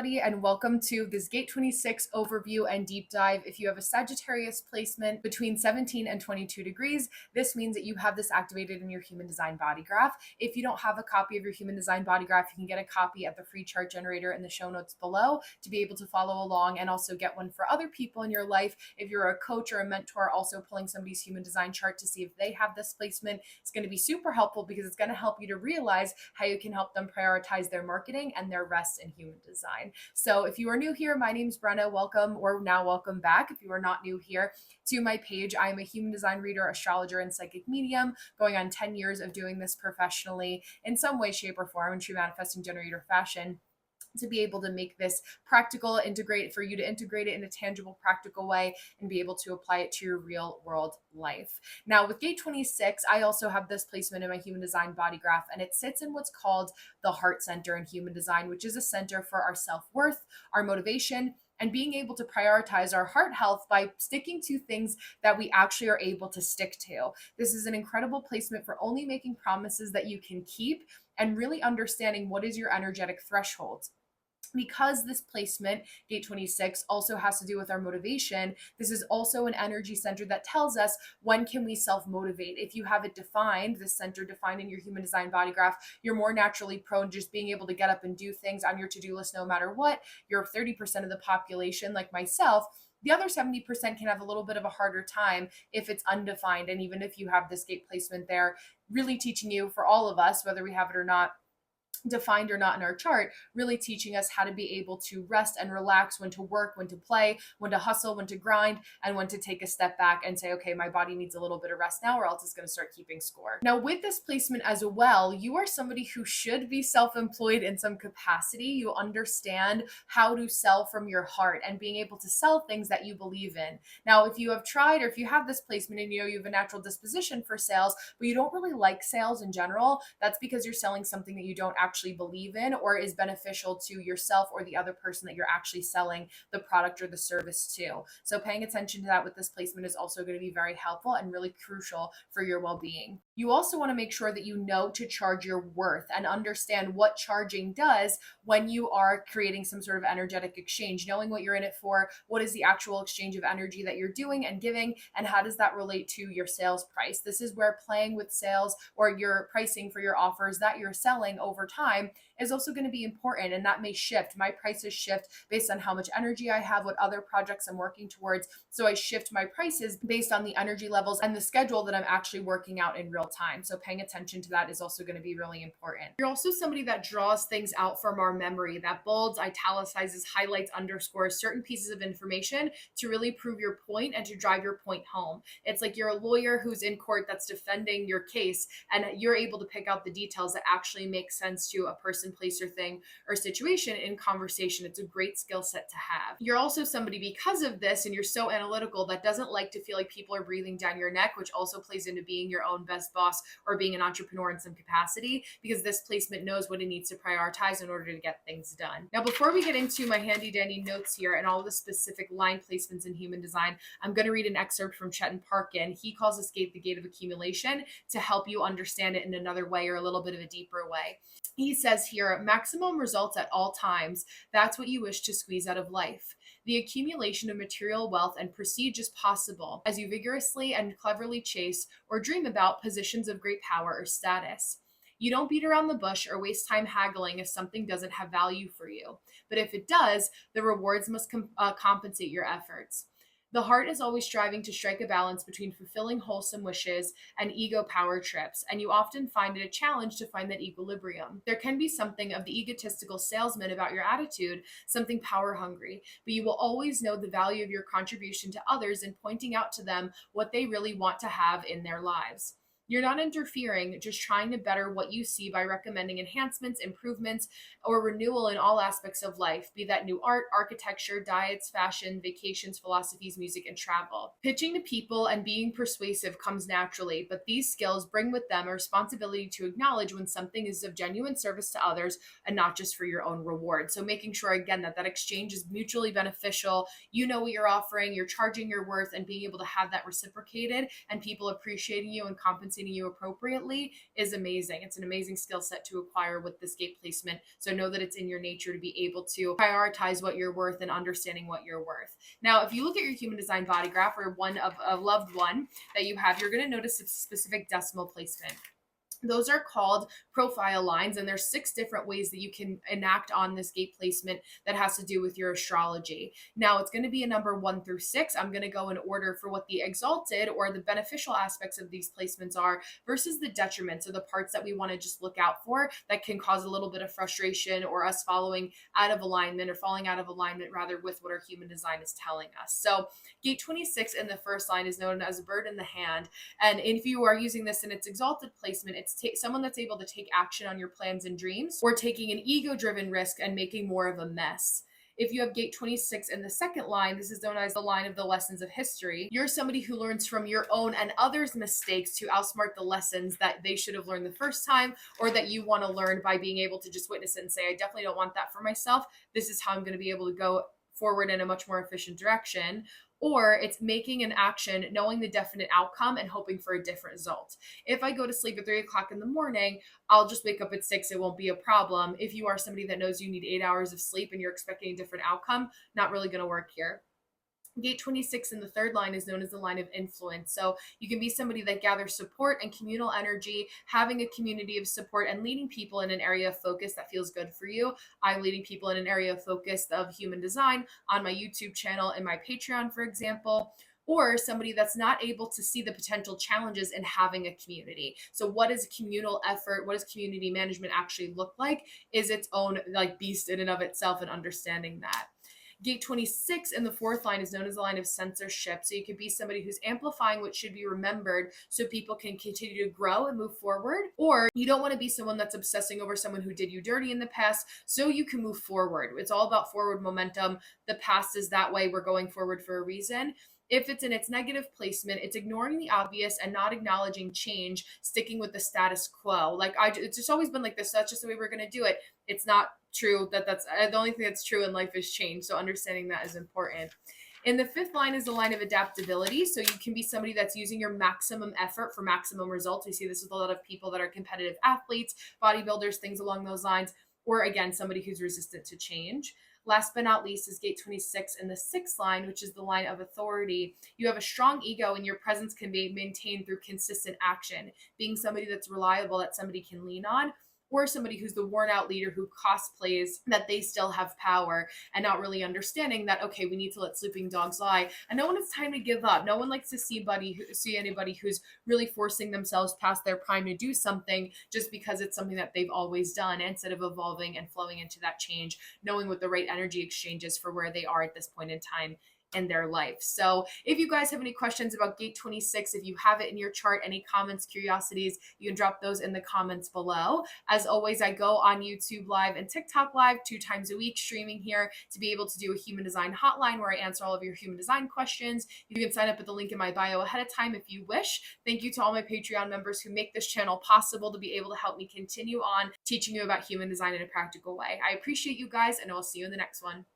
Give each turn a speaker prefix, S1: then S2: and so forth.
S1: everybody, and welcome to this Gate 26 overview and deep dive. If you have a Sagittarius placement between 17 and 22 degrees, this means that you have this activated in your human design body graph. If you don't have a copy of your human design body graph, you can get a copy at the free chart generator in the show notes below to be able to follow along and also get one for other people in your life. If you're a coach or a mentor, also pulling somebody's human design chart to see if they have this placement, it's going to be super helpful because it's going to help you to realize how you can help them prioritize their marketing and their rest in human design. So if you are new here, my name's Brenna. Welcome, or now welcome back. If you are not new here to my page, I am a human design reader, astrologer, and psychic medium, going on 10 years of doing this professionally in some way, shape, or form in true manifesting generator fashion, to be able to make this practical, integrate for you to integrate it in a tangible, practical way and be able to apply it to your real world life. Now, with Gate 26, I also have this placement in my human design body graph, and it sits in what's called the heart center in human design, which is a center for our self-worth, our motivation, and being able to prioritize our heart health by sticking to things that we actually are able to stick to. This is an incredible placement for only making promises that you can keep and really understanding what is your energetic threshold. Because this placement, Gate 26, also has to do with our motivation, this is also an energy center that tells us when can we self-motivate. If you have it defined, this center defined in your human design body graph, you're more naturally prone to just being able to get up and do things on your to-do list no matter what. You're 30% of the population, like myself. The other 70% can have a little bit of a harder time if it's undefined. And even if you have this gate placement there, really teaching you, for all of us, whether we have it or not, defined or not in our chart, really teaching us how to be able to rest and relax, when to work, when to play, when to hustle, when to grind, and when to take a step back and say, okay, my body needs a little bit of rest now, or else it's going to start keeping score. Now, with this placement as well, you are somebody who should be self-employed in some capacity. You understand how to sell from your heart and being able to sell things that you believe in. Now, if you have tried, or if you have this placement and you know you have a natural disposition for sales, but you don't really like sales in general, that's because you're selling something that you don't actually believe in or is beneficial to yourself or the other person that you're actually selling the product or the service to. So paying attention to that with this placement is also going to be very helpful and really crucial for your well-being. You also want to make sure that you know to charge your worth and understand what charging does when you are creating some sort of energetic exchange, knowing what you're in it for, what is the actual exchange of energy that you're doing and giving, and how does that relate to your sales price. This is where playing with sales or your pricing for your offers that you're selling over time is also going to be important, and that may shift. My prices shift based on how much energy I have, what other projects I'm working towards. So I shift my prices based on the energy levels and the schedule that I'm actually working out in real time. So paying attention to that is also going to be really important. You're also somebody that draws things out from our memory, that bolds, italicizes, highlights, underscores certain pieces of information to really prove your point and to drive your point home. It's like you're a lawyer who's in court that's defending your case, and you're able to pick out the details that actually make sense to a person, place, or thing or situation in conversation. It's a great skill set to have. You're also somebody, because of this, and you're so analytical, that doesn't like to feel like people are breathing down your neck, which also plays into being your own best boss or being an entrepreneur in some capacity, because this placement knows what it needs to prioritize in order to get things done. Now, before we get into my handy dandy notes here and all the specific line placements in human design, I'm going to read an excerpt from Chetan Parkin. He calls this gate the gate of accumulation to help you understand it in another way, or a little bit of a deeper way. He says here, maximum results at all times. That's what you wish to squeeze out of life. The accumulation of material wealth and prestige is possible as you vigorously and cleverly chase or dream about positions of great power or status. You don't beat around the bush or waste time haggling if something doesn't have value for you. But if it does, the rewards must compensate your efforts. The heart is always striving to strike a balance between fulfilling wholesome wishes and ego power trips, and you often find it a challenge to find that equilibrium. There can be something of the egotistical salesman about your attitude, something power hungry, but you will always know the value of your contribution to others and pointing out to them what they really want to have in their lives. You're not interfering, just trying to better what you see by recommending enhancements, improvements, or renewal in all aspects of life, be that new art, architecture, diets, fashion, vacations, philosophies, music, and travel. Pitching to people and being persuasive comes naturally, but these skills bring with them a responsibility to acknowledge when something is of genuine service to others and not just for your own reward. So making sure, again, that exchange is mutually beneficial. You know what you're offering, you're charging your worth, and being able to have that reciprocated and people appreciating you and compensating balancing you appropriately is amazing. It's an amazing skill set to acquire with this gate placement. So know that it's in your nature to be able to prioritize what you're worth and understanding what you're worth. Now, if you look at your human design body graph or one of a loved one that you have, you're going to notice a specific decimal placement. Those are called profile lines, and there's 6 different ways that you can enact on this gate placement that has to do with your astrology. Now, it's going to be a number 1 through 6. I'm going to go in order for what the exalted or the beneficial aspects of these placements are versus the detriments, or the parts that we want to just look out for that can cause a little bit of frustration or us falling out of alignment rather with what our human design is telling us. So gate 26 in the first line is known as a bird in the hand. And if you are using this in its exalted placement, it's someone that's able to take action on your plans and dreams, or taking an ego-driven risk and making more of a mess. If you have gate 26 in the second line, this is known as the line of the lessons of history. You're somebody who learns from your own and others' mistakes to outsmart the lessons that they should have learned the first time, or that you want to learn by being able to just witness it and say, I definitely don't want that for myself. This is how I'm going to be able to go forward in a much more efficient direction. Or it's making an action, knowing the definite outcome and hoping for a different result. If I go to sleep at 3 o'clock in the morning, I'll just wake up at 6. It won't be a problem. If you are somebody that knows you need 8 hours of sleep and you're expecting a different outcome, not really going to work here. Gate 26 in the third line is known as the line of influence. So you can be somebody that gathers support and communal energy, having a community of support and leading people in an area of focus that feels good for you. I'm leading people in an area of focus of human design on my YouTube channel and my Patreon, for example. Or somebody that's not able to see the potential challenges in having a community. So what is communal effort? What does community management actually look like? Is its own like beast in and of itself, and understanding that. Gate 26 in the fourth line is known as the line of censorship. So you could be somebody who's amplifying what should be remembered so people can continue to grow and move forward. Or you don't want to be someone that's obsessing over someone who did you dirty in the past so you can move forward. It's all about forward momentum. The past is that way. We're going forward for a reason. If it's in its negative placement, it's ignoring the obvious and not acknowledging change, sticking with the status quo. It's just always been like this. So that's just the way we're going to do it. It's not true that's the only thing that's true in life is change. So understanding that is important. In the fifth line is the line of adaptability. So you can be somebody that's using your maximum effort for maximum results. We see this with a lot of people that are competitive athletes, bodybuilders, things along those lines, or again, somebody who's resistant to change. Last but not least is gate 26 in the sixth line, which is the line of authority. You have a strong ego and your presence can be maintained through consistent action, being somebody that's reliable, that somebody can lean on, or somebody who's the worn out leader who cosplays that they still have power and not really understanding that, okay, we need to let sleeping dogs lie. And no one has time to give up. No one likes to see anybody who's really forcing themselves past their prime to do something just because it's something that they've always done, instead of evolving and flowing into that change, knowing what the right energy exchange is for where they are at this point in time in their life. So if you guys have any questions about gate 26, if you have it in your chart, any comments, curiosities, you can drop those in the comments below. As always, I go on YouTube live and TikTok live 2 times a week, streaming here to be able to do a human design hotline where I answer all of your human design questions. You can sign up at the link in my bio ahead of time if you wish. Thank you to all my Patreon members who make this channel possible to be able to help me continue on teaching you about human design in a practical way. I appreciate you guys, and I'll see you in the next one.